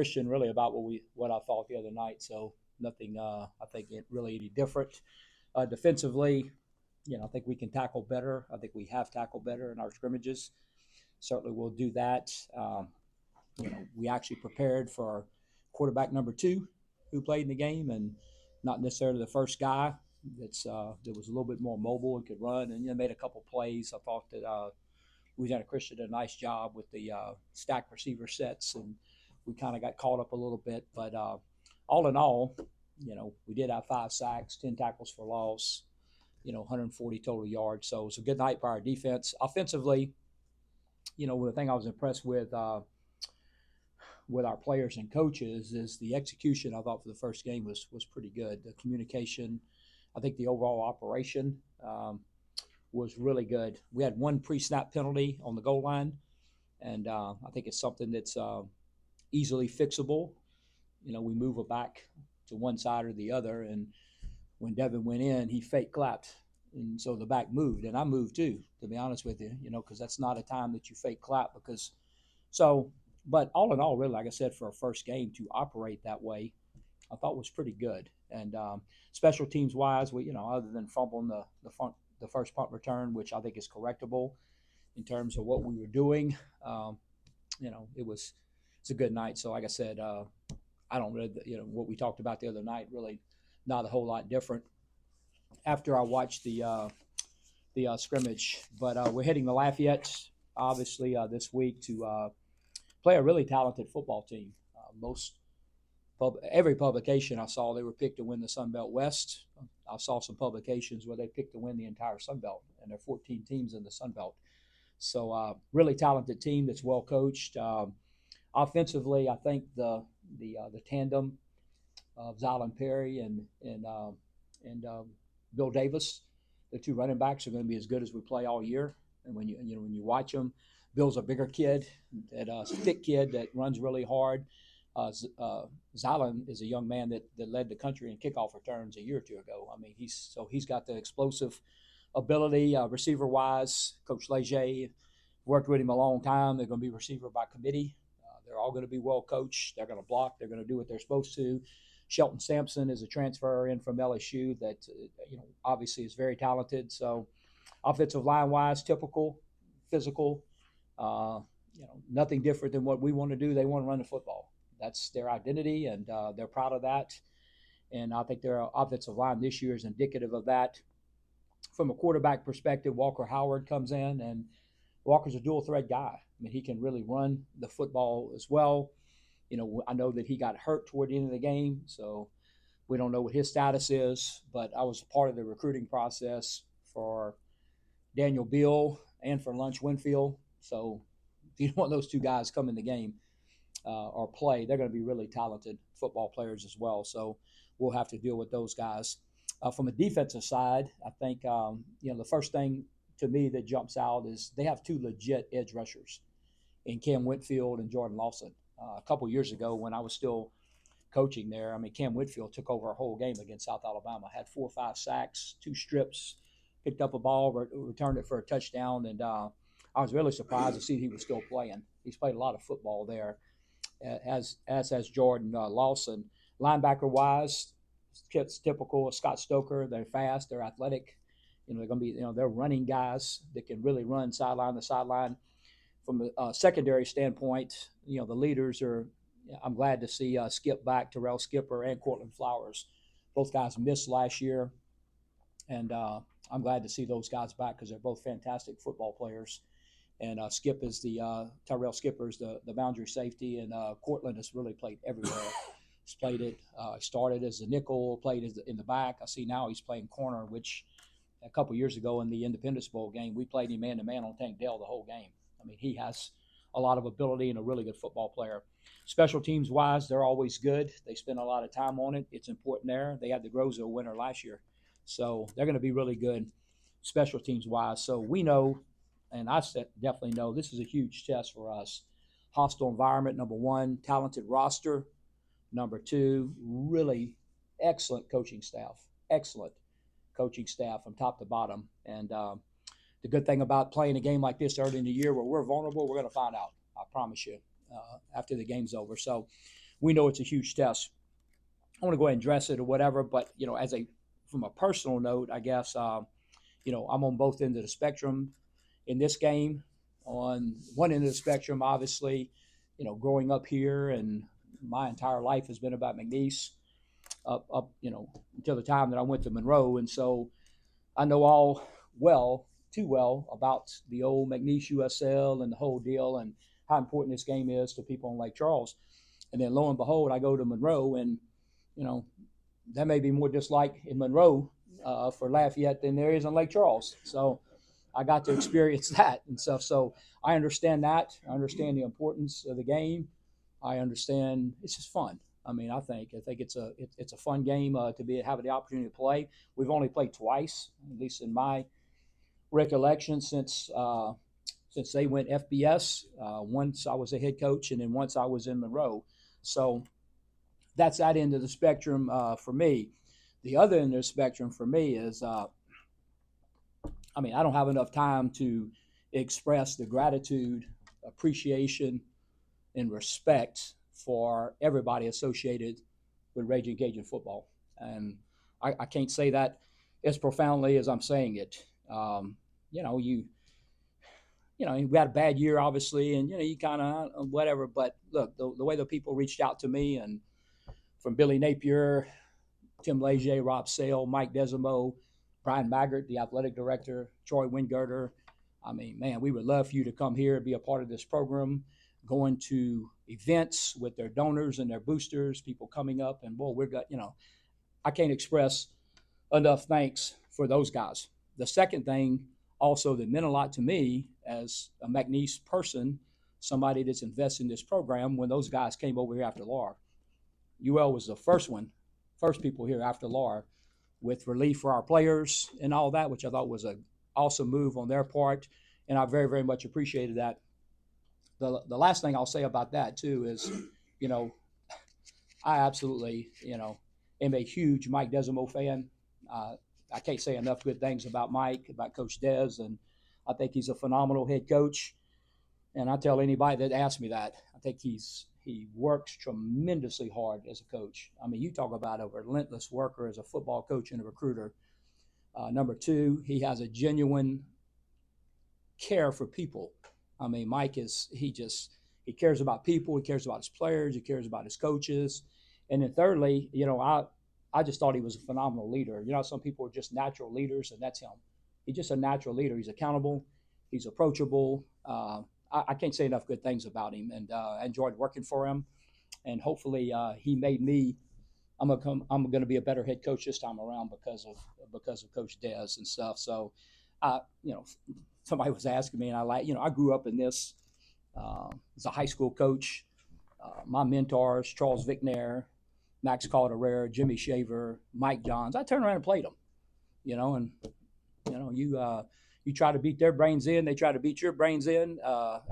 Christian really about what I thought the other night. So nothing, I think it really any different. Defensively, I think we can tackle better. I think we have tackled better in our scrimmages. Certainly, we'll do that. We actually prepared for quarterback number two who played in the game, and not necessarily the first guy that was a little bit more mobile and could run, and made a couple plays. I thought that Louisiana Christian did a nice job with the stacked receiver sets, and we kind of got caught up a little bit. But all in all, we did have 5 sacks, 10 tackles for loss, 140 total yards. So it was a good night by our defense. Offensively, the thing I was impressed with our players and coaches is the execution. I thought for the first game was pretty good. The communication, I think the overall operation was really good. We had one pre-snap penalty on the goal line, and I think it's something that's easily fixable. We move it back to one side or the other, and when Devin went in, he fake clapped, and so the back moved, and I moved too, to be honest with you, because that's not a time that you fake clap because so. But all in all, really, like I said, for a first game to operate that way, I thought was pretty good. And special teams wise, other than fumbling the first punt return, which I think is correctable in terms of what we were doing, it's a good night. So like I said, I don't really, what we talked about the other night, really not a whole lot different after I watched the scrimmage. But we're heading to Lafayette, obviously, this week to play a really talented football team. Every publication I saw, they were picked to win the Sun Belt West. I saw some publications where they picked to win the entire Sun Belt, and there are 14 teams in the Sun Belt. So really talented team that's well coached. Offensively, I think the tandem of Zylan Perry and Bill Davis, the two running backs, are going to be as good as we play all year. And when you watch them, Bill's a bigger kid, a thick kid that runs really hard. Zylan is a young man that led the country in kickoff returns a year or two ago. I mean, he's got the explosive ability, receiver wise. Coach Leger worked with him a long time. They're going to be receiver by committee. They're all going to be well coached. They're going to block. They're going to do what they're supposed to. Shelton Sampson is a transfer in from LSU that obviously is very talented. So offensive line wise, typical, physical. Nothing different than what we want to do. They want to run the football. That's their identity, and they're proud of that. And I think their offensive line this year is indicative of that. From a quarterback perspective, Walker Howard comes in, and Walker's a dual threat guy. I mean, he can really run the football as well. I know that he got hurt toward the end of the game, so we don't know what his status is, but I was a part of the recruiting process for Daniel Beal and for Lunch Winfield. So if you don't want those two guys come in the game or play, they're going to be really talented football players as well. So we'll have to deal with those guys. From a defensive side, I think, the first thing to me that jumps out is they have two legit edge rushers in Cam Whitfield and Jordan Lawson. A couple years ago when I was still coaching there, I mean, Cam Whitfield took over a whole game against South Alabama, had 4 or 5 sacks, 2 strips, picked up a ball, returned it for a touchdown, and I was really surprised to see he was still playing. He's played a lot of football there, as has Jordan Lawson. Linebacker-wise, it's typical of Scott Stoker. They're fast, they're athletic. They're going to be, they're running guys that can really run sideline to sideline. From a secondary standpoint, the leaders are. I'm glad to see Skip back, Terrell Skipper and Cortland Flowers. Both guys missed last year, and I'm glad to see those guys back because they're both fantastic football players. And Skip is Tyrell Skipper is the boundary safety, and Cortland has really played everywhere. He's played it. Started as a nickel, played in the back. I see now he's playing corner, which a couple years ago in the Independence Bowl game, we played him man-to-man on Tank Dell the whole game. I mean, he has a lot of ability and a really good football player. Special teams wise, they're always good. They spend a lot of time on it. It's important there. They had the Grozo winner last year. So they're going to be really good special teams wise. So we know, and I definitely know, this is a huge test for us. Hostile environment, number 1. Talented roster, number 2. Really excellent coaching staff. Excellent coaching staff from top to bottom. And the good thing about playing a game like this early in the year where we're vulnerable, we're going to find out. I promise you after the game's over. So we know it's a huge test. I want to go ahead and address it or whatever, but from a personal note, I guess I'm on both ends of the spectrum in this game. On one end of the spectrum, obviously, growing up here and my entire life has been about McNeese up until the time that I went to Monroe, and so I know too well about the old McNeese USL and the whole deal and how important this game is to people in Lake Charles. And then lo and behold, I go to Monroe, and you know that may be more dislike in Monroe for Lafayette than there is in Lake Charles. So I got to experience that and stuff. So I understand that. I understand the importance of the game. I understand it's just fun. I mean, I think it's a fun game to have the opportunity to play. We've only played twice, at least in my recollection, since they went FBS. Once I was a head coach, and then once I was in Monroe. So that's that end of the spectrum for me. The other end of the spectrum for me is, I don't have enough time to express the gratitude, appreciation, and respect for everybody associated with Raging Cajun football. And I can't say that as profoundly as I'm saying it. We had a bad year, obviously, and you kind of whatever. But look, the way the people reached out to me, and from Billy Napier, Tim Leger, Rob Sale, Mike Desimo, Brian Maggart, the athletic director, Troy Wingirter. I mean, man, we would love for you to come here and be a part of this program, going to events with their donors and their boosters, people coming up, and I can't express enough thanks for those guys. The second thing also that meant a lot to me as a McNeese person, somebody that's invested in this program, when those guys came over here after Laura. UL was the first people here after Laura with relief for our players and all that, which I thought was an awesome move on their part, and I very, very much appreciated that. The last thing I'll say about that too is, I absolutely, am a huge Mike Desimo fan. I can't say enough good things about Mike, about Coach Des, and I think he's a phenomenal head coach. And I tell anybody that asks me that, I think he works tremendously hard as a coach. I mean, you talk about a relentless worker as a football coach and a recruiter. Number two, he has a genuine care for people. I mean, Mike he cares about people. He cares about his players. He cares about his coaches. And then thirdly, I just thought he was a phenomenal leader. Some people are just natural leaders, and that's him. He's just a natural leader. He's accountable. He's approachable. I can't say enough good things about him, and I enjoyed working for him. And hopefully, he made me. I'm going to be a better head coach this time around because of Coach Des and stuff. So, somebody was asking me, and I grew up in this as a high school coach. My mentors, Charles Vicknair, Max Calderera, Jimmy Shaver, Mike Johns. I turned around and played them, and you try to beat their brains in, they try to beat your brains in.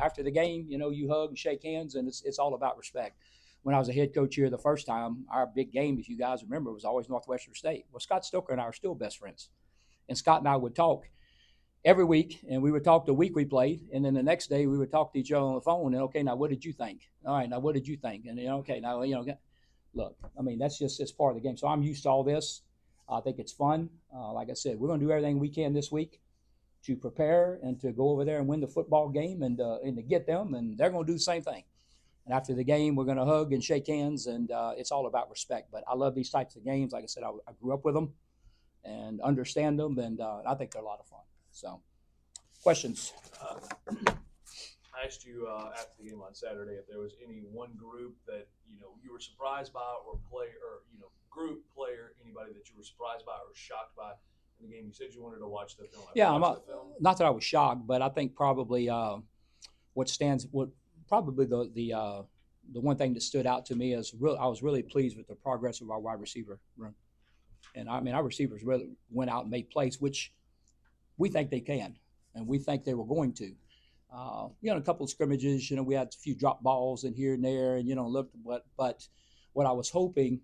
After the game, you hug and shake hands, and it's all about respect. When I was a head coach here the first time, our big game, if you guys remember, was always Northwestern State. Well, Scott Stoker and I are still best friends, and Scott and I would talk every week, and we would talk the week we played, and then the next day we would talk to each other on the phone. And okay, now what did you think? All right, now what did you think? And okay, now look, I mean, it's part of the game. So I'm used to all this. I think it's fun. Like I said, we're going to do everything we can this week to prepare and to go over there and win the football game and to get them, and they're going to do the same thing. And after the game, we're going to hug and shake hands, and it's all about respect. But I love these types of games. Like I said, I grew up with them and understand them, and I think they're a lot of fun. So, questions? I asked you after the game on Saturday if there was any one group that you were surprised by, or group player, anybody that you were surprised by or shocked by in the game. You said you wanted to watch the film. Yeah, not that I was shocked, but I think probably the one thing that stood out to me is I was really pleased with the progress of our wide receiver room. And I mean, our receivers really went out and made plays, which we think they can, and we think they were going to. A couple of scrimmages, we had a few drop balls in here and there, and looked, but what I was hoping,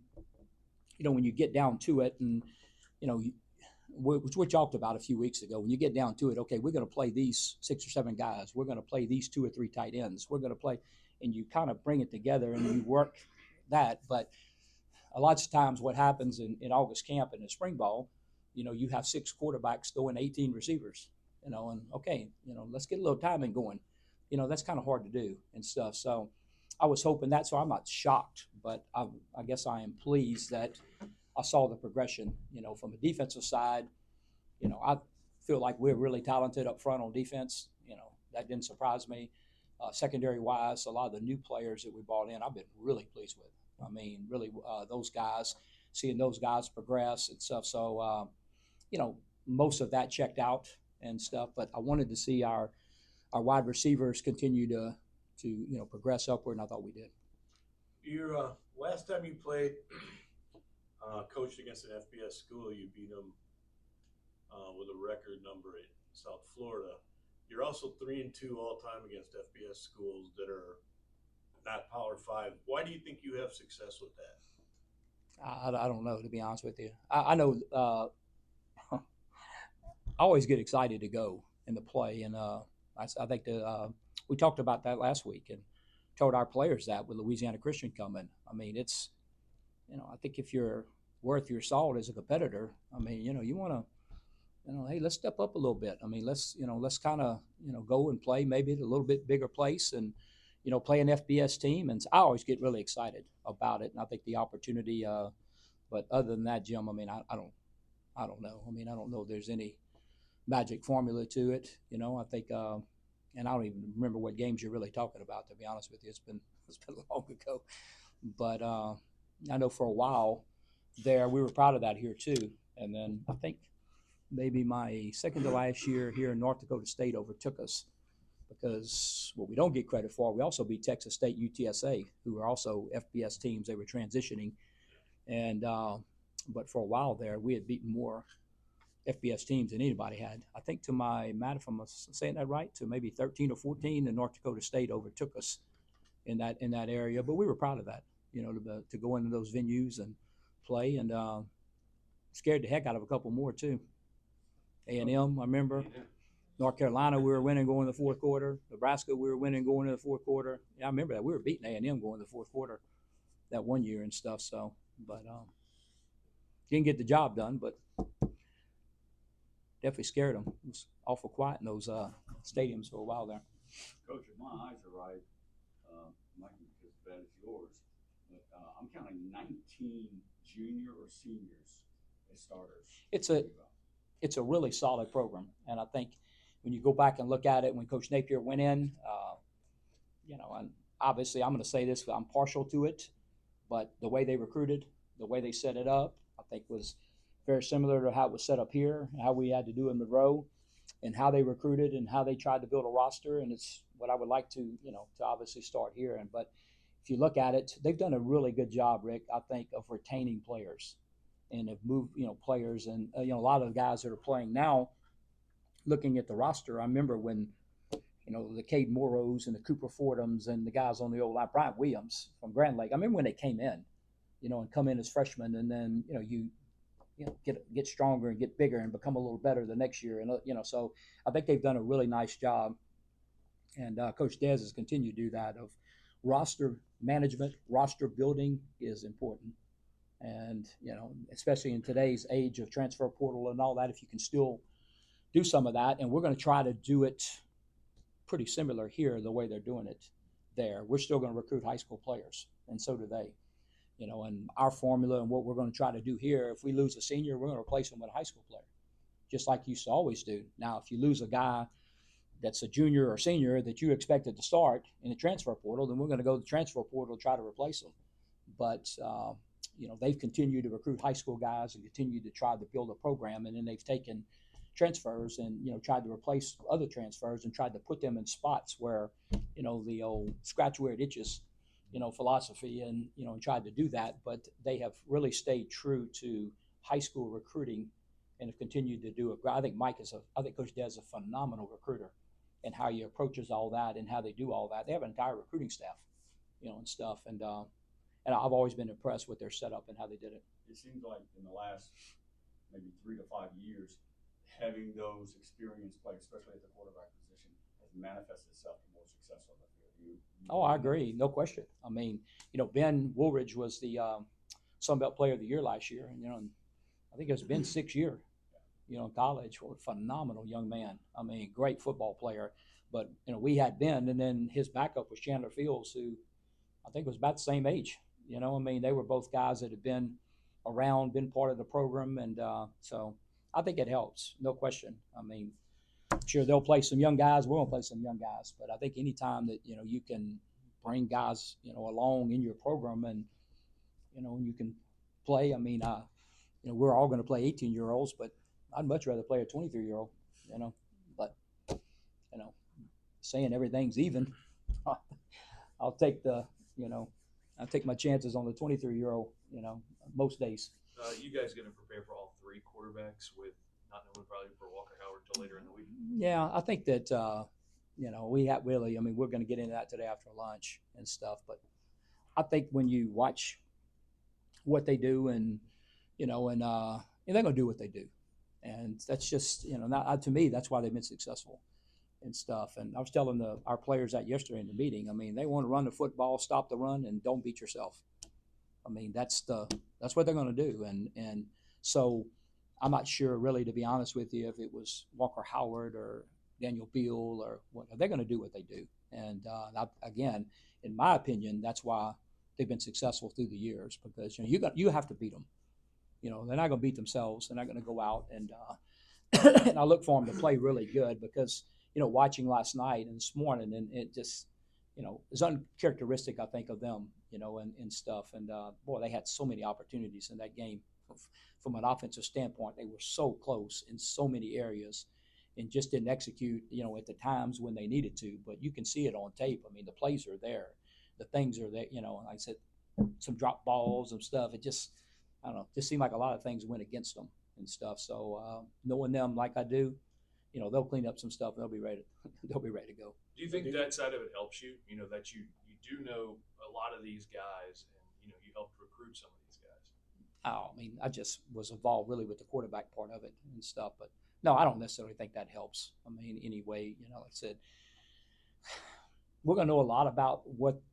when you get down to it, and which we talked about a few weeks ago, when you get down to it, okay, we're going to play these 6 or 7 guys, we're going to play these 2 or 3 tight ends, we're going to play, and you kind of bring it together and you work that. But a lot of times what happens in August camp and in spring ball, you have 6 quarterbacks throwing 18 receivers, and okay, let's get a little timing going. That's kind of hard to do and stuff. So I was hoping that, so I'm not shocked, but I guess I am pleased that I saw the progression, from a defensive side. I feel like we're really talented up front on defense. That didn't surprise me. Secondary wise, a lot of the new players that we brought in, I've been really pleased with. I mean, really, those guys, seeing those guys progress and stuff. So, most of that checked out and stuff. But I wanted to see our wide receivers continue to progress upward, and I thought we did. Your last time you played, coached against an FBS school, you beat them with a record number in South Florida. You're also 3-2 all time against FBS schools that are not Power 5. Why do you think you have success with that? I don't know, to be honest with you. I know I always get excited to go and to play, and I think we talked about that last week and told our players that with Louisiana Christian coming. I mean, it's I think if you're worth your salt as a competitor, I mean, you want to. Hey, let's step up a little bit. I mean, let's kind of, go and play maybe at a little bit bigger place and, play an FBS team. And I always get really excited about it. And I think the opportunity, but other than that, Jim, I mean, I don't know. I mean, I don't know if there's any magic formula to it. I think, and I don't even remember what games you're really talking about, to be honest with you. It's been long ago. But I know for a while there, we were proud of that here too. And then I think, maybe my second to last year here in North Dakota State overtook us because what we don't get credit for, we also beat Texas State UTSA, who are also FBS teams. They were transitioning. And but for a while there, we had beaten more FBS teams than anybody had. I think to my math, if I'm saying that right, to maybe 13 or 14, and North Dakota State overtook us in that area. But we were proud of that, to go into those venues and play, and scared the heck out of a couple more too. A&M, I remember. North Carolina, we were winning going to the fourth quarter. Nebraska, we were winning going to the fourth quarter. Yeah, I remember that. We were beating A&M going to the fourth quarter that one year and stuff. So, but didn't get the job done, but definitely scared them. It was awful quiet in those stadiums for a while there. Coach, if my eyes are right, might be as bad as yours, but I'm counting 19 junior or seniors as starters. It's a really solid program, and I think when you go back and look at it, when Coach Napier went in, and obviously I'm going to say this, I'm partial to it, but the way they recruited, the way they set it up, I think was very similar to how it was set up here, how we had to do in Monroe, and how they recruited and how they tried to build a roster, and it's what I would like to, to obviously start here. But if you look at it, they've done a really good job, Rick, I think, of retaining players. And have moved, players, and a lot of the guys that are playing now. Looking at the roster, I remember when, the Cade Morrows and the Cooper Fordhams and the guys on the old line, Bryant Williams from Grand Lake. I remember when they came in, and come in as freshmen, and then you get stronger and get bigger and become a little better the next year, and so I think they've done a really nice job, and Coach Dez has continued to do that. Of roster management, roster building is important. And, especially in today's age of transfer portal and all that, if you can still do some of that, and we're going to try to do it pretty similar here, the way they're doing it there. We're still going to recruit high school players, and so do they. And our formula and what we're going to try to do here, if we lose a senior, we're going to replace him with a high school player, just like you used to always do. Now, if you lose a guy that's a junior or senior that you expected to start in the transfer portal, then we're going to go to the transfer portal to try to replace them. But they've continued to recruit high school guys and continue to try to build a program, and then they've taken transfers and tried to replace other transfers and tried to put them in spots where the old scratch where it itches philosophy, and and tried to do that. But they have really stayed true to high school recruiting and have continued to do it. I think Coach Dez is a phenomenal recruiter, and how he approaches all that and how they do all that. They have an entire recruiting staff, and stuff, and I've always been impressed with their setup and how they did it. It seems like in the last maybe 3 to 5 years, having those experienced players, especially at the quarterback position, has manifested itself to more success on the field. Oh, I agree, no question. I mean, Ben Woolridge was the Sun Belt Player of the Year last year, and I think it's been 6 year. In college, what a phenomenal young man. I mean, great football player. But we had Ben, and then his backup was Chandler Fields, who I think was about the same age. I mean, they were both guys that had been around, been part of the program, and so I think it helps, no question. I mean, sure they'll play some young guys. We're gonna play some young guys, but I think anytime that you can bring guys along in your program, and you can play. I mean, we're all going to play 18-year-olds, but I'd much rather play a 23-year-old. But saying everything's even, I'll take I'll take my chances on the 23-year-old. Most days. You guys going to prepare for all three quarterbacks with not knowing probably for Walker Howard until later in the week? Yeah, I think that we have really. I mean, we're going to get into that today after lunch and stuff. But I think when you watch what they do, and they're going to do what they do, and that's just not, to me, that's why they've been successful and stuff. And I was telling our players that yesterday in the meeting. I mean, they want to run the football, stop the run, and don't beat yourself. I mean, that's what they're going to do, and so I'm not sure, really, to be honest with you, if it was Walker Howard or Daniel Beal or what. They're going to do what they do, and again, in my opinion, that's why they've been successful through the years, because you have to beat them. They're not going to beat themselves. They're not going to go out and and I look for them to play really good, because watching last night and this morning, and it just is uncharacteristic, I think, of them, and stuff. And boy, they had so many opportunities in that game. From an offensive standpoint, they were so close in so many areas, and just didn't execute, at the times when they needed to. But you can see it on tape. I mean, the plays are there, the things are there. Like I said, some drop balls and stuff. It just, I don't know, just seemed like a lot of things went against them and stuff. So knowing them like I do, they'll clean up some stuff and they'll be ready. They'll be ready to go. Do you think that side of it helps you? That you do know a lot of these guys, and you helped recruit some of these guys. Oh, I mean, I just was involved really with the quarterback part of it and stuff. But no, I don't necessarily think that helps. I mean, anyway, like I said, we're going to know a lot about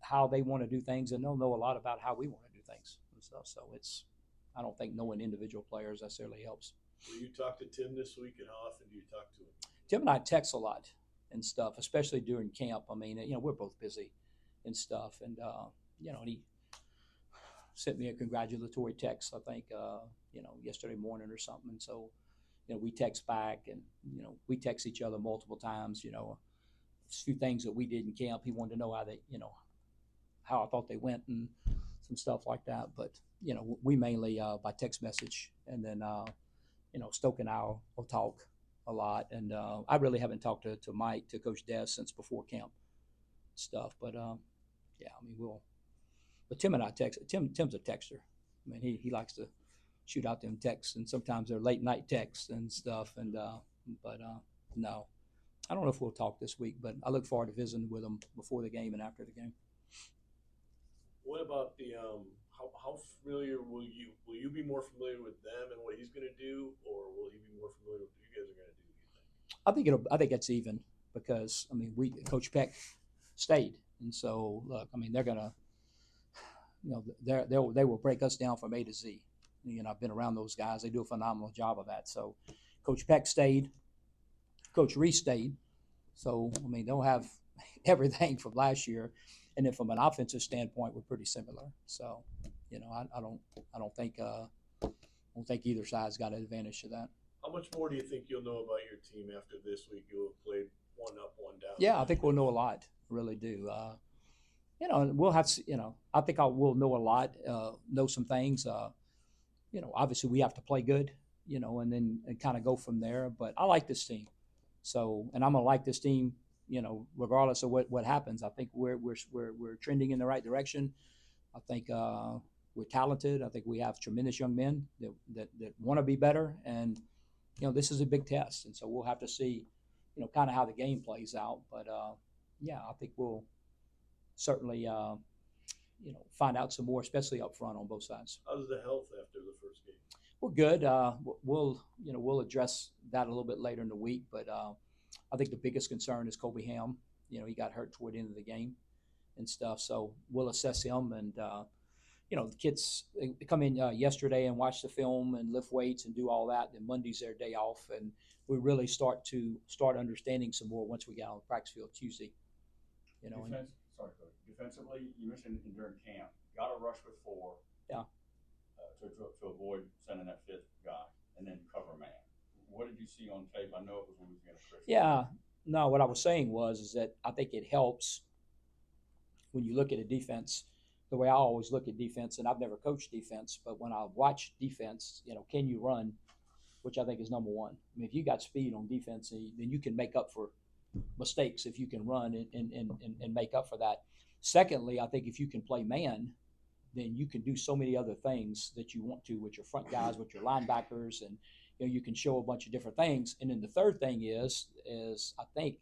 how they want to do things, and they'll know a lot about how we want to do things and stuff. So I don't think knowing individual players necessarily helps. Will you talk to Tim this week, and how often do you talk to him? Tim and I text a lot and stuff, especially during camp. I mean, we're both busy and stuff, and and he sent me a congratulatory text, I think, yesterday morning or something. And so, we text back, and we text each other multiple times. A few things that we did in camp. He wanted to know how I thought they went and some stuff like that. But we mainly by text message, and then Stoke and I will talk a lot. And I really haven't talked to Mike, to Coach Des, since before camp stuff. But yeah, I mean, but Tim and I text. Tim's a texter. I mean, he likes to shoot out them texts, and sometimes they're late night texts and stuff. And but no, I don't know if we'll talk this week, but I look forward to visiting with him before the game and after the game. What about the how familiar will you be more familiar with them and what he's going to do, or will he be more familiar with what you guys are going to do? Do you think? I think it's even, because I mean, Coach Peck stayed, and so look, I mean, they're gonna, they will break us down from A to Z. I've been around those guys; they do a phenomenal job of that. So, Coach Peck stayed, Coach Reese stayed, so I mean, they'll have everything from last year, and then from an offensive standpoint, we're pretty similar. So, I don't think either side's got an advantage to that. How much more do you think you'll know about your team after this week? You'll have played one up, one down. Yeah, I think we'll know a lot. I really do. And we'll have to, I think we'll know a lot, know some things. Obviously we have to play good, and then kind of go from there. But I like this team. So, and I'm going to like this team, regardless of what happens. I think we're trending in the right direction. I think we're talented. I think we have tremendous young men that want to be better. And, this is a big test. And so we'll have to see, kind of how the game plays out. But, yeah, I think we'll certainly, find out some more, especially up front on both sides. How's the health after the first game? We're good. We'll address that a little bit later in the week. But I think the biggest concern is Kobe Ham. He got hurt toward the end of the game. and stuff. So we'll assess him. And, the kids they come in yesterday and watch the film and lift weights and do all that. Then Monday's their day off. And we really start understanding some more once we get on the practice field Tuesday. Defensively, you mentioned during camp, got to rush with 4. Yeah. To avoid sending that 5th guy and then cover man. What did you see on tape? I know it was Louisiana Christian. Yeah. No, what I was saying is that I think it helps when you look at a defense, the way I always look at defense, and I've never coached defense, but when I watch defense, can you run, which I think is number one. I mean, if you got speed on defense, then you can make up for mistakes if you can run and make up for that. Secondly, I think if you can play man, then you can do so many other things that you want to with your front guys, with your linebackers, and you can show a bunch of different things. And then the third thing is I think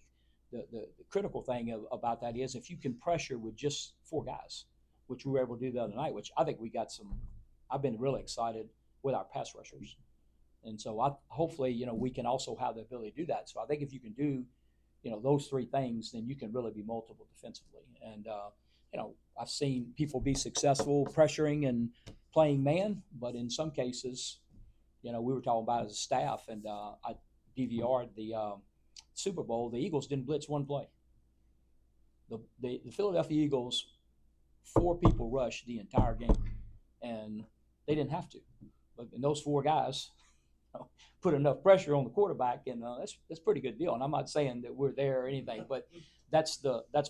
the critical thing about that is if you can pressure with just 4 guys, which we were able to do the other night, which I think we got I've been really excited with our pass rushers. And so hopefully, we can also have the ability to do that. So I think if you can do, those 3 things, then you can really be multiple defensively. And, I've seen people be successful pressuring and playing man, but in some cases, we were talking about as a staff, and I DVR'd the Super Bowl. The Eagles didn't blitz one play. The Philadelphia Eagles, 4 people rushed the entire game, and they didn't have to. But those 4 guys put enough pressure on the quarterback, and that's a pretty good deal. And I'm not saying that we're there or anything, but that's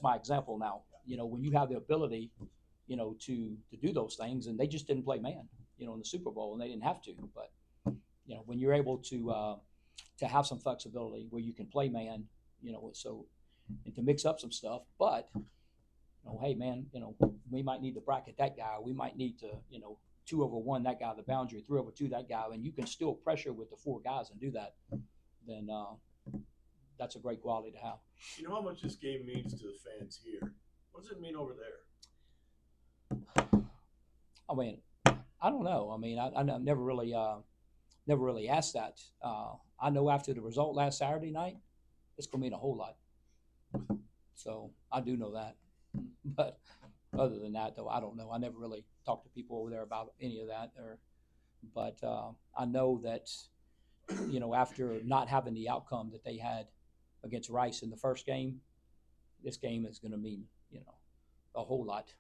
my example now. When you have the ability, to do those things, and they just didn't play man, in the Super Bowl, and they didn't have to. But when you're able to have some flexibility where you can play man, and to mix up some stuff, but hey man, we might need to bracket that guy. We might need to 2 over 1 that guy, the boundary, 3 over 2 that guy, and you can still pressure with the 4 guys and do that, then that's a great quality to have. You know how much this game means to the fans here? What does it mean over there? I mean, I don't know. I mean, I never really asked that. I know after the result last Saturday night, it's going to mean a whole lot. So I do know that. But other than that, though, I don't know. I never really talked to people over there about any of that. But I know that, after not having the outcome that they had against Rice in the first game, this game is going to mean, a whole lot.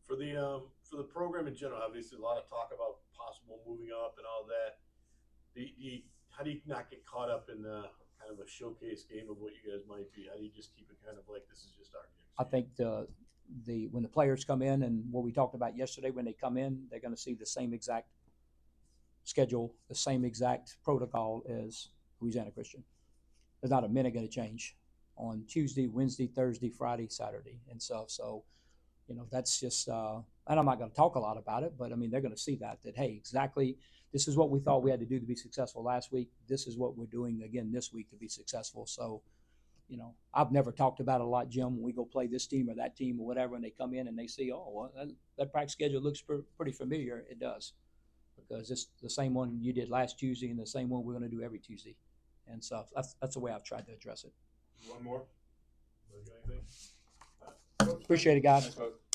For the program in general, obviously a lot of talk about possible moving up and all that. How do you not get caught up in the kind of a showcase game of what you guys might be? How do you just keep it kind of like this is just our game? I think when the players come in, and what we talked about yesterday, when they come in, they're going to see the same exact schedule, the same exact protocol as Louisiana Christian. There's not a minute going to change on Tuesday, Wednesday, Thursday, Friday, Saturday, and stuff. So, that's just, and I'm not going to talk a lot about it, but I mean, they're going to see that, hey, exactly, this is what we thought we had to do to be successful last week. This is what we're doing again this week to be successful. So, I've never talked about it a lot, Jim, when we go play this team or that team or whatever, and they come in and they see, oh, well, that practice schedule looks pretty familiar. It does, because it's the same one you did last Tuesday and the same one we're going to do every Tuesday. And so that's the way I've tried to address it. One more? Anything? Appreciate it, guys. Thanks, folks.